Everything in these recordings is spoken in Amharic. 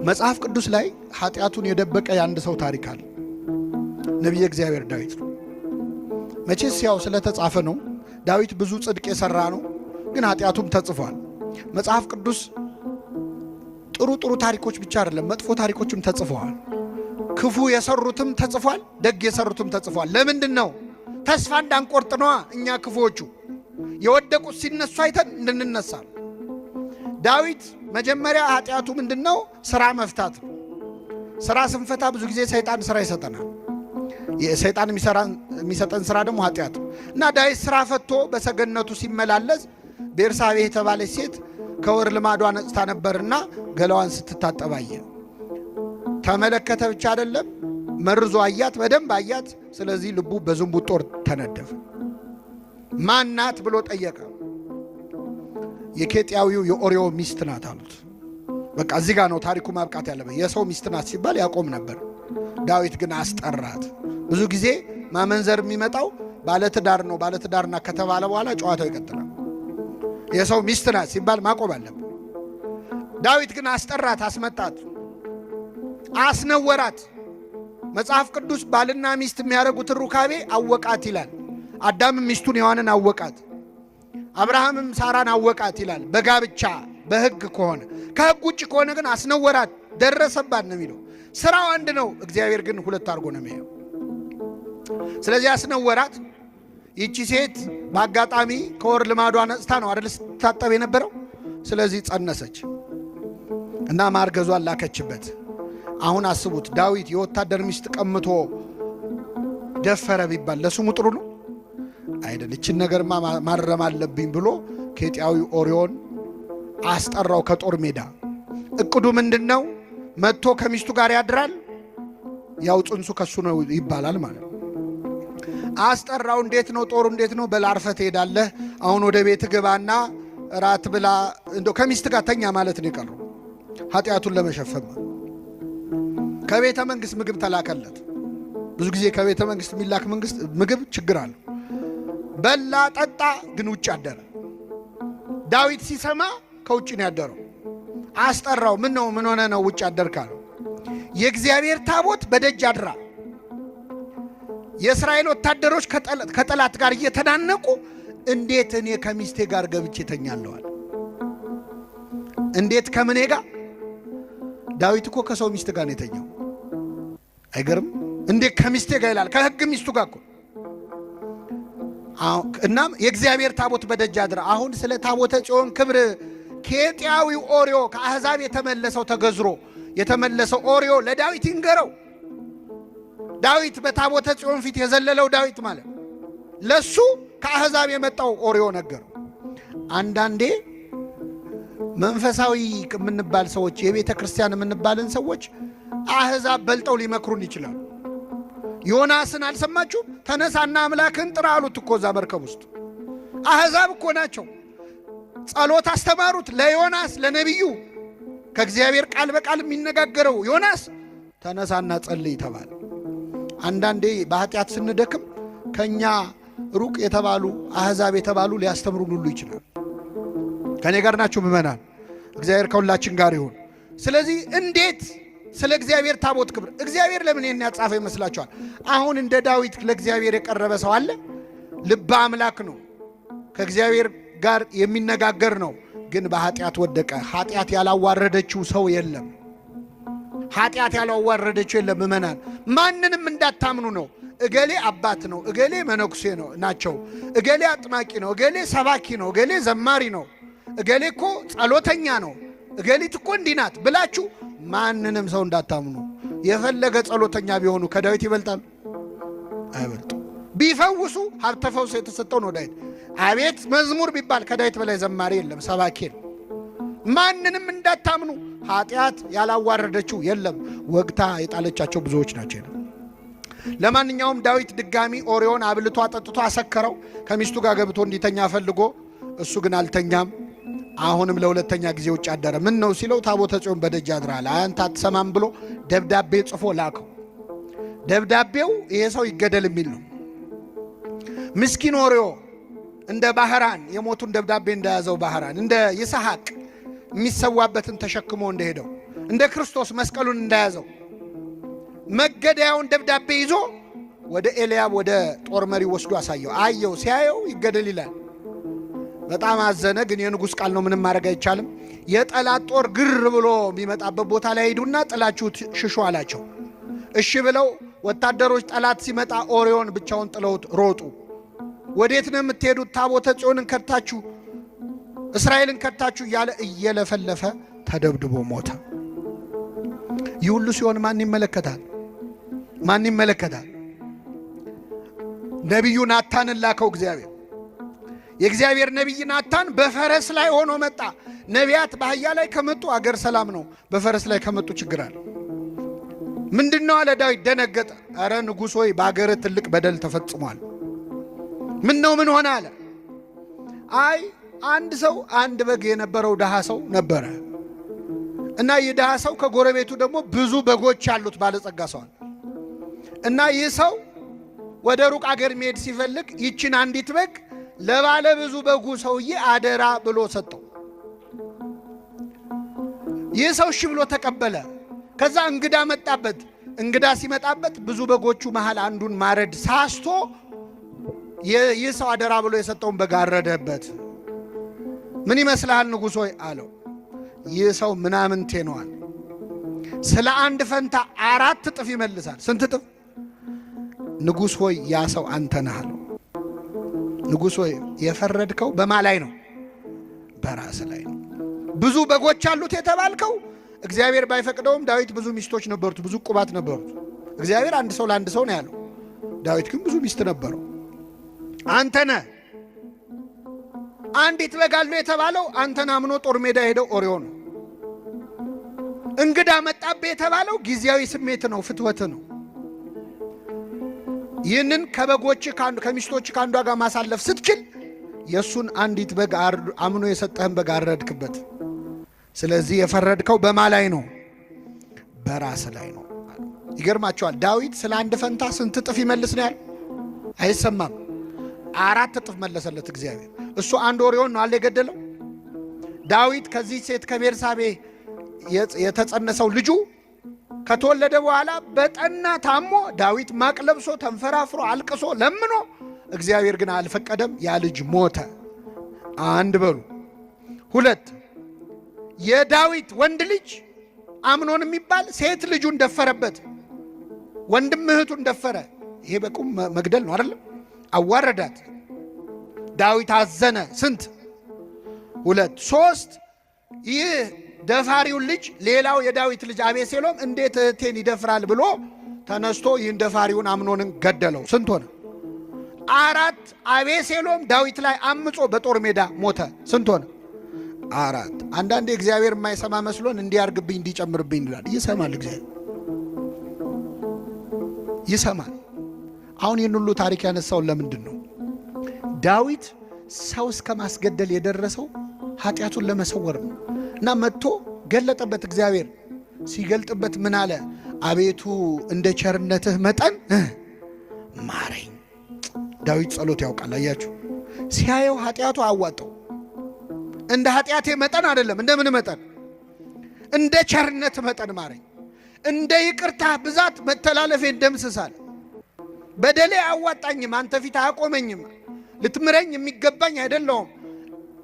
መጽሐፍ ቅዱስ ላይ ኃጢአቱን የደበቀ የአንድ ሰው ታሪክ አለ። ነቢየ እግዚአብሔር ዳዊት ነው። መቼስ ያው ስለተጻፈ ነው። ዳዊት ብዙ ጽድቅ የሰራ ነው፣ ግን ኃጢአቱም ተጽፏል። መጽሐፍ ቅዱስ ጥሩ ታሪኮች ብቻ አይደለም፣ መጥፎ ታሪኮችም ተጽፈዋል። ክፉ የሰሩትም ተጽፏል፣ ደግ የሰሩትም ተጽፏል። ለምንድን ነው? ተስፋ እንዳንቆርጥ ነዋ። እኛ ክፉዎቹ የወደቁት ሲነሱ አይተን እንድንነሳ። ዳዊት መጀመሪያ ኃጢአቱ ምንድነው? ስራ መፍታት ነው። ስራ ስንፈታ ብዙ ጊዜ ሰይጣን ስራ ይሰጠናል። የሰይጣን የሚሰጠን ስራ ደግሞ ኃጢአት ነው። እና ዳዊት ስራ ፈቶ በሰገነቱ ሲመላለስ ቤርሳቤ የተባለች ሴት ከወር ልማዷ ነጽታ ነበርና ገላዋን ስትታጠብ አየ። ተመለከተ ብቻ አይደለም፣ መርዞ አያት፣ በደንብ አያት። ስለዚህ ልቡ በዝንቡት ጦር ተነደፈ። ማናት ብሎ ጠየቀ። የኬጢያዊው የኦርዮ ሚስት ናት አሉት። በቃ እዚህ ጋር ነው ታሪኩ ማብቃት ያለበት። የሰው ሚስት ናት ሲባል ያቆም ነበር። ዳዊት ግን አስጠራት። ብዙ ጊዜ ማመንዘር የሚመጣው ባለትዳር ነው፣ ባለትዳርና ከተባለ በኋላ ጨዋታው ይቀጥላል። የሰው ሚስት ናት ሲባል ማቆም አለበት። ዳዊት ግን አስጠራት፣ አስመጣት፣ አስነወራት። መጽሐፍ ቅዱስ ባልና ሚስት የሚያደርጉትን ሩካቤ አወቃት ይላል። አዳምም ሚስቱን ሔዋንን አወቃት፣ አብርሃምም ሳራን አወቃት ይላል። በጋብቻ በሕግ ከሆነ ከሕግ ውጭ ከሆነ ግን አስነወራት፣ ደረሰባት ነው የሚለው። ስራው አንድ ነው፣ እግዚአብሔር ግን ሁለት አድርጎ ነው የሚለው። ስለዚህ አስነወራት። ይቺ ሴት በአጋጣሚ ከወር ልማዷ ነጽታ ነው አይደል ስትታጠብ የነበረው። ስለዚህ ጸነሰች እና ማርገዟን ላከችበት። አሁን አስቡት፣ ዳዊት የወታደር ሚስት ቀምቶ ደፈረ ቢባል ለስሙ ጥሩ ነው አይደል? እችን ነገርማ ማረም አለብኝ ብሎ ኬጢያዊ ኦርዮን አስጠራው ከጦር ሜዳ። እቅዱ ምንድነው? መጥቶ ከሚስቱ ጋር ያድራል፣ ያው ጽንሱ ከሱ ነው ይባላል ማለት ነው። አስጠራው። እንዴት ነው ጦሩ? እንዴት ነው? በላርፈ ትሄዳለህ፣ አሁን ወደ ቤት ግባና ራት ብላ፣ እንደው ከሚስት ጋር ተኛ ማለት ነው የቀረው ኃጢአቱን ለመሸፈን። ከቤተ መንግስት ምግብ ተላከለት። ብዙ ጊዜ ከቤተ መንግስት የሚላክ ምግብ ችግር አለ። በላ ጠጣ፣ ግን ውጭ አደረ። ዳዊት ሲሰማ ከውጭ ነው ያደረው። አስጠራው። ምን ነው? ምን ሆነ ነው ውጭ አደርካለው? የእግዚአብሔር ታቦት በደጅ አድራ። የእስራኤል ወታደሮች ከጠላት ጋር እየተናነቁ እንዴት እኔ ከሚስቴ ጋር ገብቼ ተኛለዋል? እንዴት ከምኔ ጋር? ዳዊት እኮ ከሰው ሚስት ጋር ነው የተኛው። አይገርም? እንዴት ከሚስቴ ጋር ይላል። ከሕግ ሚስቱ ጋር እኮ። እናም የእግዚአብሔር ታቦት በደጅ አድራ። አሁን ስለ ታቦተ ጽዮን ክብር ኬጢያዊው ኦርዮ ከአሕዛብ የተመለሰው ተገዝሮ የተመለሰው ኦርዮ ለዳዊት ይንገረው። ዳዊት በታቦተ ጽዮን ፊት የዘለለው ዳዊት ማለት ለሱ ከአሕዛብ የመጣው ኦርዮ ነገረው። አንዳንዴ መንፈሳዊ የምንባል ሰዎች፣ የቤተ ክርስቲያን የምንባልን ሰዎች አሕዛብ በልጠው ሊመክሩን ይችላሉ። ዮናስን አልሰማችሁም? ተነሳና አምላክን ጥራ አሉት እኮ እዛ መርከብ ውስጥ። አሕዛብ እኮ ናቸው። ጸሎት አስተማሩት ለዮናስ፣ ለነቢዩ ከእግዚአብሔር ቃል በቃል የሚነጋገረው ዮናስ ተነሳና ጸልይ ተባለ። አንዳንዴ በኃጢአት ስንደክም ከኛ ሩቅ የተባሉ አሕዛብ የተባሉ ሊያስተምሩን ሁሉ ይችላል። ከኔ ጋር ናችሁ ምእመናን? እግዚአብሔር ከሁላችን ጋር ይሁን። ስለዚህ እንዴት ስለ እግዚአብሔር ታቦት ክብር እግዚአብሔር ለምን ይሄን ያጻፈ ይመስላችኋል? አሁን እንደ ዳዊት ለእግዚአብሔር የቀረበ ሰው አለ? ልበ አምላክ ነው፣ ከእግዚአብሔር ጋር የሚነጋገር ነው። ግን በኃጢአት ወደቀ። ኃጢአት ያላዋረደችው ሰው የለም። ኃጢአት ያላዋረደችው የለም። ምእመናን ማንንም እንዳታምኑ ነው። እገሌ አባት ነው፣ እገሌ መነኩሴ ነው ናቸው፣ እገሌ አጥማቂ ነው፣ እገሌ ሰባኪ ነው፣ እገሌ ዘማሪ ነው፣ እገሌ እኮ ጸሎተኛ ነው፣ እገሊት እኮ እንዲህ ናት ብላችሁ ማንንም ሰው እንዳታምኑ። የፈለገ ጸሎተኛ ቢሆኑ ከዳዊት ይበልጣል? አይበልጡ። ቢፈውሱ ሀብተ ፈውስ የተሰጠው ነው ዳዊት። አቤት መዝሙር ቢባል ከዳዊት በላይ ዘማሪ የለም፣ ሰባኪ ነው። ማንንም እንዳታምኑ። ኃጢአት ያላዋረደችው የለም። ወግታ የጣለቻቸው ብዙዎች ናቸው። ለማንኛውም ዳዊት ድጋሚ ኦርዮን አብልቶ አጠጥቶ አሰከረው። ከሚስቱ ጋር ገብቶ እንዲተኛ ፈልጎ እሱ ግን አልተኛም። አሁንም ለሁለተኛ ጊዜ ውጭ አደረ። ምን ነው ሲለው ታቦተ ጽዮን በደጅ አድራል፣ አንተ አትሰማም ብሎ ደብዳቤ ጽፎ ላከው። ደብዳቤው ይሄ ሰው ይገደል የሚል ነው። ምስኪን ኦርዮ እንደ ባህራን የሞቱን ደብዳቤ እንደያዘው ባህራን እንደ ይስሐቅ የሚሰዋበትን ተሸክሞ እንደሄደው እንደ ክርስቶስ መስቀሉን እንዳያዘው መገደያውን ደብዳቤ ይዞ ወደ ኤልያብ ወደ ጦር መሪው ወስዶ አሳየው። አየው፣ ሲያየው ይገደል ይላል። በጣም አዘነ። ግን የንጉሥ ቃል ነው፣ ምንም ማድረግ አይቻልም። የጠላት ጦር ግር ብሎ የሚመጣበት ቦታ ላይ ሄዱና ጥላችሁት ሽሹ አላቸው። እሺ ብለው ወታደሮች ጠላት ሲመጣ ኦርዮን ብቻውን ጥለውት ሮጡ። ወዴት ነው የምትሄዱት? ታቦተ ጽዮንን ከድታችሁ እስራኤልን ከድታችሁ እያለ እየለፈለፈ ተደብድቦ ሞተ። ይህ ሁሉ ሲሆን ማን ይመለከታል? ማን ይመለከታል? ነቢዩ ናታንን ላከው እግዚአብሔር። የእግዚአብሔር ነቢይ ናታን በፈረስ ላይ ሆኖ መጣ። ነቢያት በአህያ ላይ ከመጡ አገር ሰላም ነው፣ በፈረስ ላይ ከመጡ ችግር አለ። ምንድነው አለ ዳዊት። ደነገጠ። አረ ንጉሥ ሆይ በአገር ትልቅ በደል ተፈጽሟል። ምን ነው ምን ሆነ አለ። አይ አንድ ሰው አንድ በግ የነበረው ድሃ ሰው ነበረ እና ይህ ድሃ ሰው ከጎረቤቱ ደግሞ ብዙ በጎች ያሉት ባለጸጋ ሰዋል እና ይህ ሰው ወደ ሩቅ አገር መሄድ ሲፈልግ ይችን አንዲት በግ ለባለ ብዙ በጉ ሰውዬ አደራ ብሎ ሰጠው። ይህ ሰው እሺ ብሎ ተቀበለ። ከዛ እንግዳ መጣበት። እንግዳ ሲመጣበት ብዙ በጎቹ መሃል አንዱን ማረድ ሳስቶ ይህ ሰው አደራ ብሎ የሰጠውን በግ አረደበት። ምን ይመስልሃል ንጉሥ ሆይ አለው። ይህ ሰው ምናምንቴ ነዋል። ስለ አንድ ፈንታ 4 እጥፍ ይመልሳል። ስንት እጥፍ? ንጉሥ ሆይ ያ ሰው አንተ ነህ አለው። ንጉሥ ሆይ የፈረድከው በማ ላይ ነው? በራስ ላይ ነው። ብዙ በጎች አሉት የተባልከው እግዚአብሔር ባይፈቅደውም ዳዊት ብዙ ሚስቶች ነበሩት፣ ብዙ ቁባት ነበሩት። እግዚአብሔር አንድ ሰው ለአንድ ሰው ነው ያለው። ዳዊት ግን ብዙ ሚስት ነበረው። አንተ ነህ። አንዲት በግ አለው የተባለው አንተን አምኖ ጦር ሜዳ ሄደው ኦርዮ ነው። እንግዳ መጣብህ የተባለው ጊዜያዊ ስሜት ነው፣ ፍትወት ነው። ይህንን ከበጎች ከሚስቶች ከአንዷ ጋር ማሳለፍ ስትችል የእሱን አንዲት በግ አምኖ የሰጠህን በግ አረድክበት። ስለዚህ የፈረድከው በማ ላይ ነው? በራስ ላይ ነው። ይገርማቸዋል። ዳዊት ስለ አንድ ፈንታ ስንት እጥፍ ይመልስ ነው ያለው? አይሰማም። 4 እጥፍ መለሰለት እግዚአብሔር። እሱ አንድ ኦርዮን ነው አለ የገደለው። ዳዊት ከዚህ ሴት ከቤርሳቤ የተጸነሰው ልጁ ከተወለደ በኋላ በጠና ታሞ ዳዊት ማቅ ለብሶ ተንፈራፍሮ አልቅሶ ለምኖ እግዚአብሔር ግን አልፈቀደም። ያ ልጅ ሞተ። አንድ በሉ። 2 የዳዊት ወንድ ልጅ አምኖን የሚባል ሴት ልጁን ደፈረበት። ወንድም እህቱን ደፈረ። ይሄ በቁም መግደል ነው አይደለም? አዋረዳት። ዳዊት አዘነ። ስንት? 2 3 ይህ ደፋሪውን ልጅ ሌላው የዳዊት ልጅ አቤሴሎም እንዴት እህቴን ይደፍራል ብሎ ተነስቶ ይህን ደፋሪውን አምኖንን ገደለው። ስንት ሆነ? 4 አቤሴሎም ዳዊት ላይ አምጾ በጦር ሜዳ ሞተ። ስንት ሆነ? 4 አንዳንዴ እግዚአብሔር የማይሰማ መስሎን እንዲያርግብኝ እንዲጨምርብኝ ይላል። ይሰማል። እግዚአብሔር ይሰማል። አሁን ይህን ሁሉ ታሪክ ያነሳውን ለምንድን ነው? ዳዊት ሰው እስከ ማስገደል የደረሰው ኃጢአቱን ለመሰወር ነው። እና መጥቶ ገለጠበት። እግዚአብሔር ሲገልጥበት ምን አለ? አቤቱ እንደ ቸርነትህ መጠን ማረኝ። ዳዊት ጸሎት ያውቃል። አያችሁ፣ ሲያየው ኃጢአቱ አዋጠው። እንደ ኃጢአቴ መጠን አይደለም። እንደ ምን መጠን? እንደ ቸርነት መጠን ማረኝ። እንደ ይቅርታ ብዛት መተላለፌን ደምስሳል። በደሌ አዋጣኝም፣ አንተ ፊት አያቆመኝም። ልትምረኝ የሚገባኝ አይደለሁም።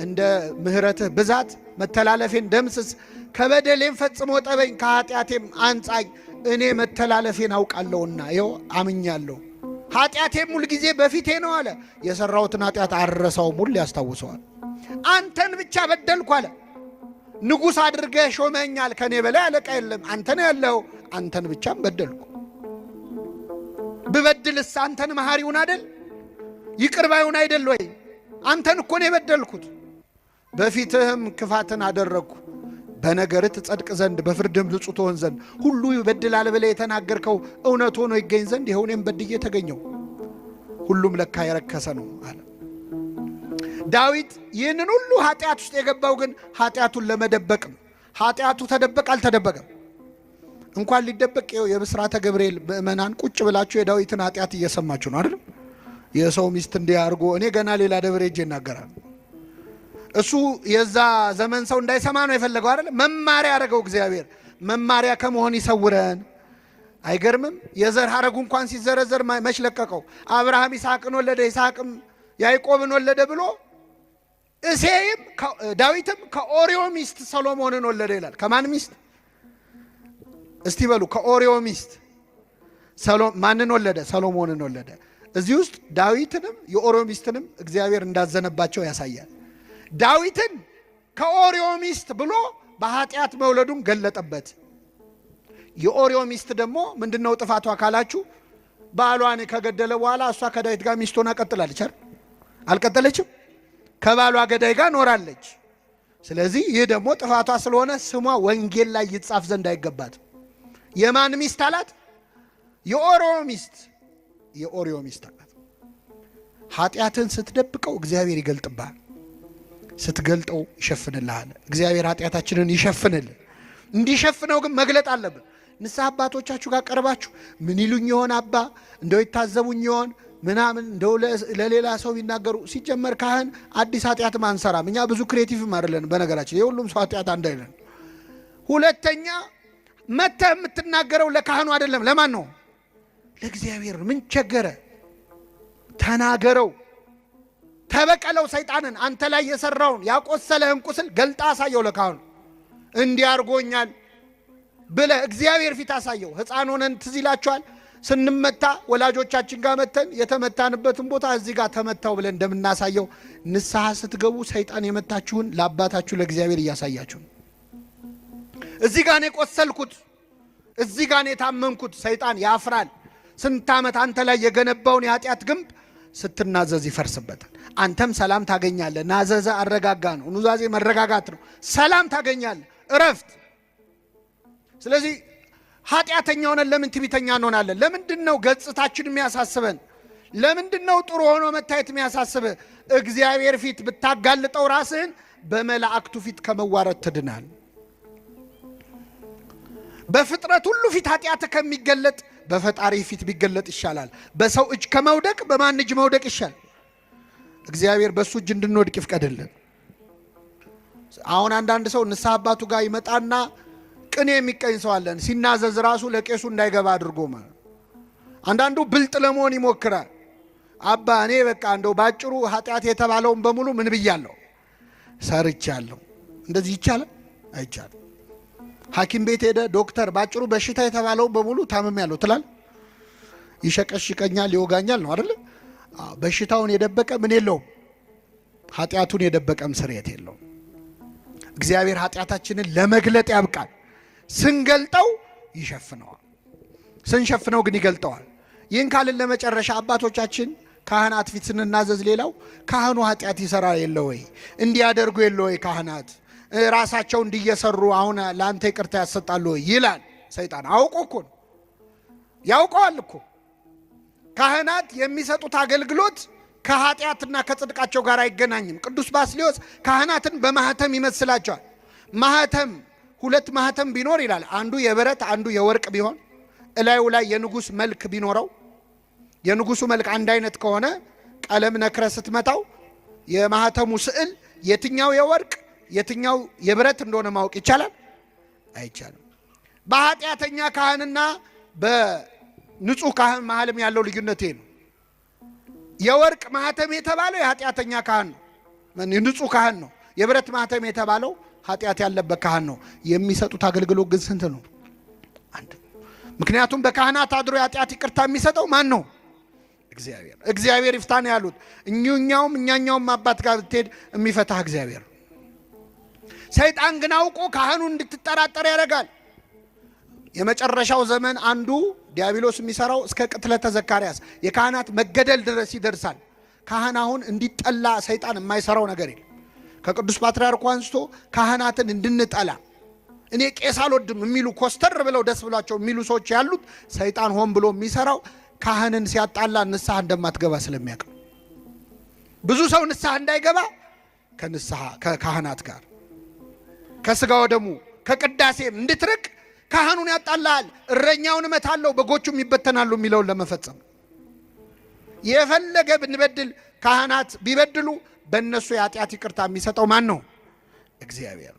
እንደ ምህረትህ ብዛት መተላለፌን ደምስስ። ከበደሌም ፈጽሞ ጠበኝ፣ ከኃጢአቴም አንጻኝ። እኔ መተላለፌን አውቃለሁና ይኸው አምኛለሁ። ኃጢአቴም ሁል ጊዜ በፊቴ ነው አለ። የሰራሁትን ኃጢአት አረሳውም፣ ሁሉ ያስታውሰዋል። አንተን ብቻ በደልኩ አለ። ንጉሥ አድርገህ ሾመኛል፣ ከኔ በላይ አለቃ የለም። አንተ ነው ያለው። አንተን ብቻም በደልኩ። ብበድልስ አንተን መሐሪውን አይደል? ይቅር ባዩን አይደል ወይ? አንተን እኮ ነው የበደልኩት። በፊትህም ክፋትን አደረግኩ፣ በነገርህ ትጸድቅ ዘንድ በፍርድም ንጹሕ ትሆን ዘንድ። ሁሉ ይበድላል ብለህ የተናገርከው እውነት ሆኖ ይገኝ ዘንድ ይኸው እኔም በድዬ ተገኘው። ሁሉም ለካ የረከሰ ነው አለ ዳዊት። ይህንን ሁሉ ኃጢአት ውስጥ የገባው ግን ኃጢአቱን ለመደበቅ ነው። ኃጢአቱ ተደበቅ አልተደበቀም? እንኳን ሊደበቅ ይኸው የብስራተ ገብርኤል ምእመናን ቁጭ ብላችሁ የዳዊትን ኃጢአት እየሰማችሁ ነው አይደል? የሰው ሚስት እንዲያርጎ እኔ ገና ሌላ ደብረ ሄጄ እናገራል። እሱ የዛ ዘመን ሰው እንዳይሰማ ነው የፈለገው አይደል? መማሪያ ያደረገው እግዚአብሔር። መማሪያ ከመሆን ይሰውረን። አይገርምም? የዘር ሐረጉ እንኳን ሲዘረዘር መሽለቀቀው አብርሃም ይስሐቅን ወለደ፣ ይስሐቅም ያዕቆብን ወለደ ብሎ እሴይም ዳዊትም ከኦሪዮ ሚስት ሰሎሞንን ወለደ ይላል። ከማን ሚስት እስቲ በሉ? ከኦሪዮ ሚስት ማንን ወለደ? ሰሎሞንን ወለደ። እዚህ ውስጥ ዳዊትንም የኦሪዮ ሚስትንም እግዚአብሔር እንዳዘነባቸው ያሳያል። ዳዊትን ከኦሪዮ ሚስት ብሎ በኃጢአት መውለዱን ገለጠበት። የኦሪዮ ሚስት ደግሞ ምንድነው ጥፋቷ ካላችሁ፣ ባሏን ከገደለ በኋላ እሷ ከዳዊት ጋር ሚስት ሆና ቀጥላለች አይደል? አልቀጠለችም? ከባሏ ገዳይ ጋር ኖራለች። ስለዚህ ይህ ደግሞ ጥፋቷ ስለሆነ ስሟ ወንጌል ላይ ይጻፍ ዘንድ አይገባትም። የማን ሚስት አላት? የኦሪዮ ሚስት። የኦሪዮ ሚስት አላት። ኃጢአትን ስትደብቀው እግዚአብሔር ይገልጥብሃል፣ ስትገልጠው ይሸፍንልሃል። እግዚአብሔር ኃጢአታችንን ይሸፍንልን። እንዲሸፍነው ግን መግለጥ አለብን። ንስሐ አባቶቻችሁ ጋር ቀርባችሁ ምን ይሉኝ ይሆን አባ፣ እንደው ይታዘቡኝ ይሆን ምናምን፣ እንደው ለሌላ ሰው ቢናገሩ። ሲጀመር ካህን አዲስ ኃጢአትም አንሰራም እኛ፣ ብዙ ክሬቲቭም አይደለን በነገራችን። የሁሉም ሰው ኃጢአት አንድ አይደለም። ሁለተኛ መተህ የምትናገረው ለካህኑ አይደለም። ለማን ነው? ለእግዚአብሔር። ምን ቸገረ? ተናገረው፣ ተበቀለው ሰይጣንን። አንተ ላይ የሰራውን ያቆሰለህን ቁስል ገልጣ አሳየው ለካህኑ። እንዲያርጎኛል ብለህ እግዚአብሔር ፊት አሳየው። ሕፃን ሆነን ትዝ ይላችኋል፣ ስንመታ ወላጆቻችን ጋር መተን የተመታንበትን ቦታ እዚህ ጋር ተመታው ብለን እንደምናሳየው ንስሐ ስትገቡ ሰይጣን የመታችሁን ለአባታችሁ ለእግዚአብሔር እያሳያችሁ። እዚህ ጋር ነው የቆሰልኩት፣ እዚህ ጋር ነው የታመምኩት። ሰይጣን ያፍራል። ስንት ዓመት አንተ ላይ የገነባውን የኃጢአት ግንብ ስትናዘዝ ይፈርስበታል። አንተም ሰላም ታገኛለህ። ናዘዘ አረጋጋ ነው። ኑዛዜ መረጋጋት ነው። ሰላም ታገኛለህ፣ እረፍት። ስለዚህ ኃጢአተኛ ሆነን ለምን ትዕቢተኛ እንሆናለን? ለምንድን ነው ገጽታችን የሚያሳስበን? ለምንድን ነው ጥሩ ሆኖ መታየት የሚያሳስብህ? እግዚአብሔር ፊት ብታጋልጠው ራስህን በመላእክቱ ፊት ከመዋረድ ትድናል። በፍጥረት ሁሉ ፊት ኃጢአት ከሚገለጥ በፈጣሪ ፊት ቢገለጥ ይሻላል። በሰው እጅ ከመውደቅ በማን እጅ መውደቅ ይሻል? እግዚአብሔር በሱ እጅ እንድንወድቅ ይፍቀድልን። አሁን አንዳንድ ሰው ንስሐ አባቱ ጋር ይመጣና ቅኔ የሚቀኝ ሰው አለን። ሲናዘዝ ራሱ ለቄሱ እንዳይገባ አድርጎ ማለት። አንዳንዱ ብልጥ ለመሆን ይሞክራል። አባ እኔ በቃ እንደው ባጭሩ ኃጢአት የተባለውን በሙሉ ምን ብያለሁ? ሰርቻለሁ። እንደዚህ ይቻላል? አይቻልም። ሐኪም ቤት ሄደ ዶክተር ባጭሩ በሽታ የተባለውን በሙሉ ታምሜያለሁ ትላል። ይሸቀሽቀኛል፣ ይወጋኛል ነው አይደል? በሽታውን የደበቀ ምን የለውም፣ ኃጢአቱን የደበቀም ስርየት የለውም። እግዚአብሔር ኃጢአታችንን ለመግለጥ ያብቃል። ስንገልጠው ይሸፍነዋል፣ ስንሸፍነው ግን ይገልጠዋል። ይህን ካልን ለመጨረሻ አባቶቻችን ካህናት ፊት ስንናዘዝ፣ ሌላው ካህኑ ኃጢአት ይሰራ የለ ወይ? እንዲያደርጉ የለ ወይ? ካህናት ራሳቸው እንዲየሰሩ አሁን ለአንተ ይቅርታ ያሰጣሉ ወይ ይላል ሰይጣን። አውቆ እኮ ነው፣ ያውቀዋል እኮ። ካህናት የሚሰጡት አገልግሎት ከኃጢአትና ከጽድቃቸው ጋር አይገናኝም። ቅዱስ ባስልዮስ ካህናትን በማህተም ይመስላቸዋል። ማህተም ሁለት ማህተም ቢኖር ይላል፣ አንዱ የብረት አንዱ የወርቅ ቢሆን እላዩ ላይ የንጉሥ መልክ ቢኖረው፣ የንጉሱ መልክ አንድ አይነት ከሆነ ቀለም ነክረ ስትመታው የማህተሙ ስዕል የትኛው የወርቅ የትኛው የብረት እንደሆነ ማወቅ ይቻላል? አይቻልም። በኃጢአተኛ ካህንና በንጹህ ካህን መሃልም ያለው ልዩነት ነው። የወርቅ ማህተም የተባለው የኃጢአተኛ ካህን ነው፣ ንጹህ ካህን ነው። የብረት ማህተም የተባለው ኃጢአት ያለበት ካህን ነው። የሚሰጡት አገልግሎት ግን ስንት ነው? አንድ። ምክንያቱም በካህናት አድሮ የኃጢአት ይቅርታ የሚሰጠው ማን ነው? እግዚአብሔር። እግዚአብሔር ይፍታ ነው ያሉት። እኛኛውም አባት ጋር ብትሄድ የሚፈታህ እግዚአብሔር። ሰይጣን ግን አውቆ ካህኑ እንድትጠራጠር ያደርጋል። የመጨረሻው ዘመን አንዱ ዲያብሎስ የሚሰራው እስከ ቅትለተ ዘካርያስ የካህናት መገደል ድረስ ይደርሳል። ካህን አሁን እንዲጠላ ሰይጣን የማይሰራው ነገር የለም። ከቅዱስ ፓትርያርኩ አንስቶ ካህናትን እንድንጠላ፣ እኔ ቄስ አልወድም የሚሉ ኮስተር ብለው ደስ ብሏቸው የሚሉ ሰዎች ያሉት ሰይጣን ሆን ብሎ የሚሰራው ካህንን ሲያጣላ ንስሐ እንደማትገባ ስለሚያውቅ ብዙ ሰው ንስሐ እንዳይገባ ከካህናት ጋር ከስጋ ወደሙ ከቅዳሴም እንድትርቅ ካህኑን ያጣላል። እረኛውን እመታለሁ በጎቹም ይበተናሉ የሚለውን ለመፈጸም የፈለገ ብንበድል ካህናት ቢበድሉ በእነሱ የኃጢአት ይቅርታ የሚሰጠው ማን ነው? እግዚአብሔር።